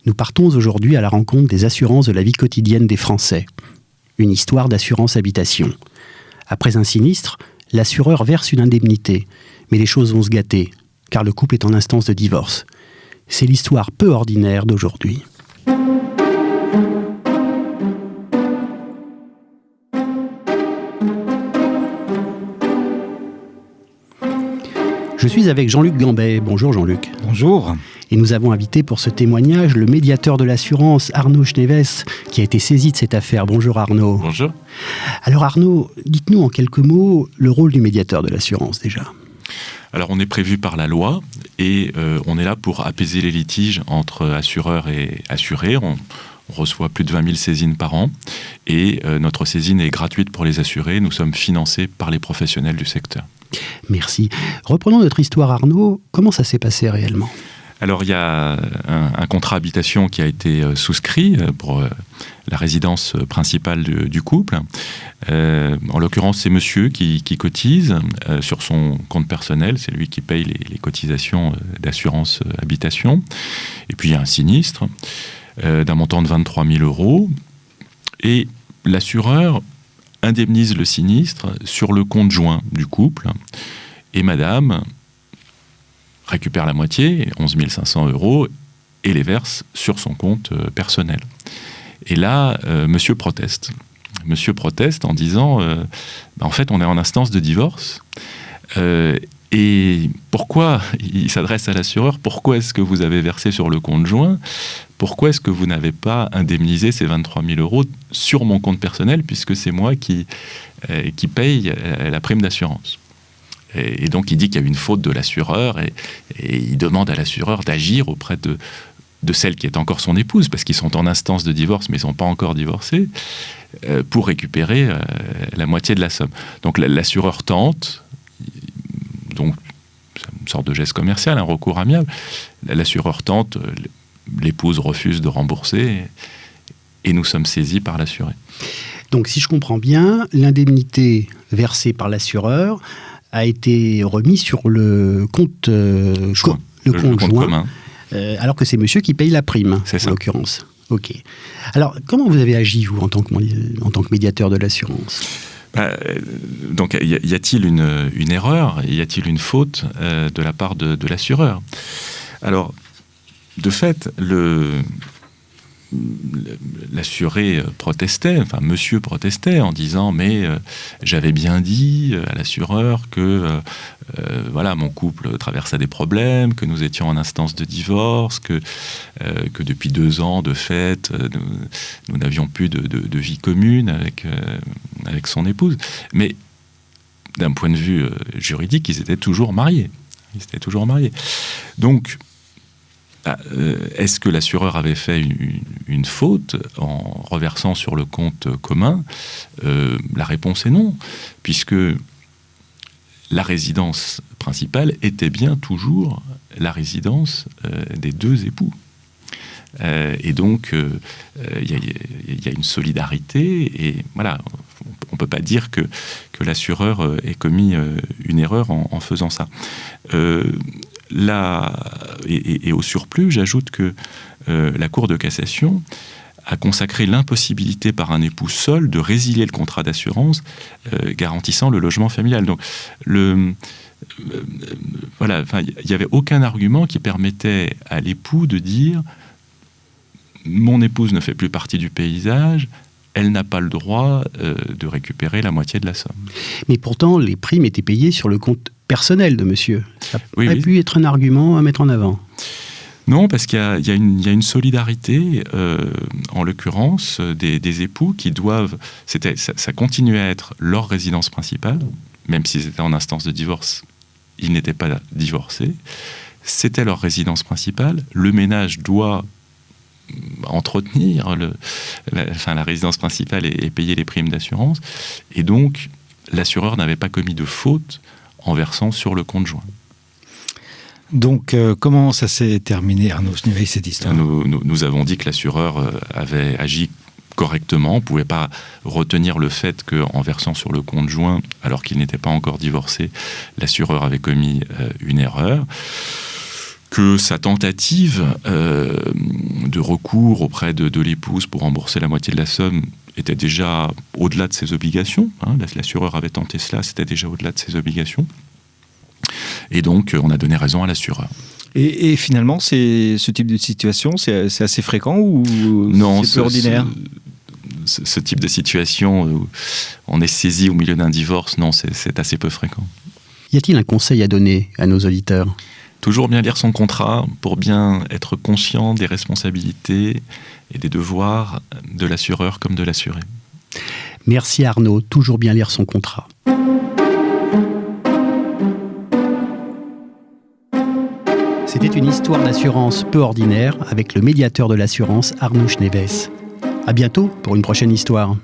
Nous partons aujourd'hui à la rencontre des assurances de la vie quotidienne des Français. Une histoire d'assurance habitation. Après un sinistre, l'assureur verse une indemnité. Mais les choses vont se gâter, car le couple est en instance de divorce. C'est l'histoire peu ordinaire d'aujourd'hui. Je suis avec Jean-Luc Gambet. Bonjour Jean-Luc. Bonjour. Et nous avons invité pour ce témoignage le médiateur de l'assurance, Arnaud Schneves, qui a été saisi de cette affaire. Bonjour Arnaud. Bonjour. Alors Arnaud, dites-nous en quelques mots le rôle du médiateur de l'assurance déjà. Alors on est prévu par la loi et on est là pour apaiser les litiges entre assureurs et assurés. On reçoit plus de 20 000 saisines par an et notre saisine est gratuite pour les assurés. Nous sommes financés par les professionnels du secteur. Merci. Reprenons notre histoire Arnaud. Comment ça s'est passé réellement ? Alors il y a un contrat habitation qui a été souscrit pour la résidence principale du couple. En l'occurrence, c'est monsieur qui cotise sur son compte personnel. C'est lui qui paye les cotisations d'assurance habitation. Et puis il y a un sinistre d'un montant de 23 000 €. Et l'assureur indemnise le sinistre sur le compte joint du couple. Et madame récupère la moitié, 11 500 €, et les verse sur son compte personnel. Et là, monsieur proteste. Monsieur proteste en disant en fait, on est en instance de divorce. Et pourquoi, il s'adresse à l'assureur, pourquoi est-ce que vous avez versé sur le compte joint ? Pourquoi est-ce que vous n'avez pas indemnisé ces 23 000 € sur mon compte personnel, puisque c'est moi qui paye la prime d'assurance ? Et donc il dit qu'il y a une faute de l'assureur et il demande à l'assureur d'agir auprès de celle qui est encore son épouse, parce qu'ils sont en instance de divorce mais ils ne sont pas encore divorcés, pour récupérer la moitié de la somme. Donc l'assureur tente, donc c'est une sorte de geste commercial, un recours amiable. L'assureur tente, l'épouse refuse de rembourser et nous sommes saisis par l'assuré. Donc si je comprends bien, l'indemnité versée par l'assureur a été remis sur le compte joint. Le compte joint commun. Alors que c'est monsieur qui paye la prime, c'est ça. En l'occurrence. Ok. Alors, comment vous avez agi, vous, en tant que médiateur de l'assurance ? Donc, y a-t-il une erreur ? Y a-t-il une faute de la part de l'assureur ? Alors, de fait, l'assuré protestait, enfin monsieur protestait en disant mais j'avais bien dit à l'assureur que voilà, mon couple traversait des problèmes, que nous étions en instance de divorce, que depuis 2 ans de fait nous n'avions plus de vie commune avec son épouse. Mais d'un point de vue juridique, ils étaient toujours mariés. Donc est-ce que l'assureur avait fait une faute en reversant sur le compte commun ? La réponse est non, puisque la résidence principale était bien toujours la résidence des 2 époux. Et donc, il y a une solidarité, et voilà, on ne peut pas dire que l'assureur ait commis une erreur en faisant ça. Et au surplus, j'ajoute que la Cour de cassation a consacré l'impossibilité par un époux seul de résilier le contrat d'assurance garantissant le logement familial. Donc, voilà, il n'y avait aucun argument qui permettait à l'époux de dire « mon épouse ne fait plus partie du paysage », elle n'a pas le droit de récupérer la moitié de la somme. Mais pourtant, les primes étaient payées sur le compte personnel de monsieur. Ça aurait pu être un argument à mettre en avant. Non, parce qu'il y a une solidarité, en l'occurrence, des époux qui doivent... Ça continuait à être leur résidence principale, même s'ils étaient en instance de divorce, ils n'étaient pas divorcés. C'était leur résidence principale. Le ménage doit entretenir la résidence principale et payer les primes d'assurance. Et donc, l'assureur n'avait pas commis de faute en versant sur le compte joint. Donc, comment ça s'est terminé, Arnaud Schneves, cette histoire ? Nous avons dit que l'assureur avait agi correctement. On ne pouvait pas retenir le fait qu'en versant sur le compte joint, alors qu'il n'était pas encore divorcé, l'assureur avait commis une erreur. que sa tentative de recours auprès de l'épouse pour rembourser la moitié de la somme était déjà au-delà de ses obligations. L'assureur avait tenté cela, c'était déjà au-delà de ses obligations. Et donc, on a donné raison à l'assureur. Et finalement, ce type de situation, c'est assez fréquent ou non, c'est peu ordinaire? Ce type de situation où on est saisi au milieu d'un divorce, non, c'est assez peu fréquent. Y a-t-il un conseil à donner à nos auditeurs ? Toujours bien lire son contrat pour bien être conscient des responsabilités et des devoirs de l'assureur comme de l'assuré. Merci Arnaud, toujours bien lire son contrat. C'était une histoire d'assurance peu ordinaire avec le médiateur de l'assurance Arnaud Schneewes. À bientôt pour une prochaine histoire.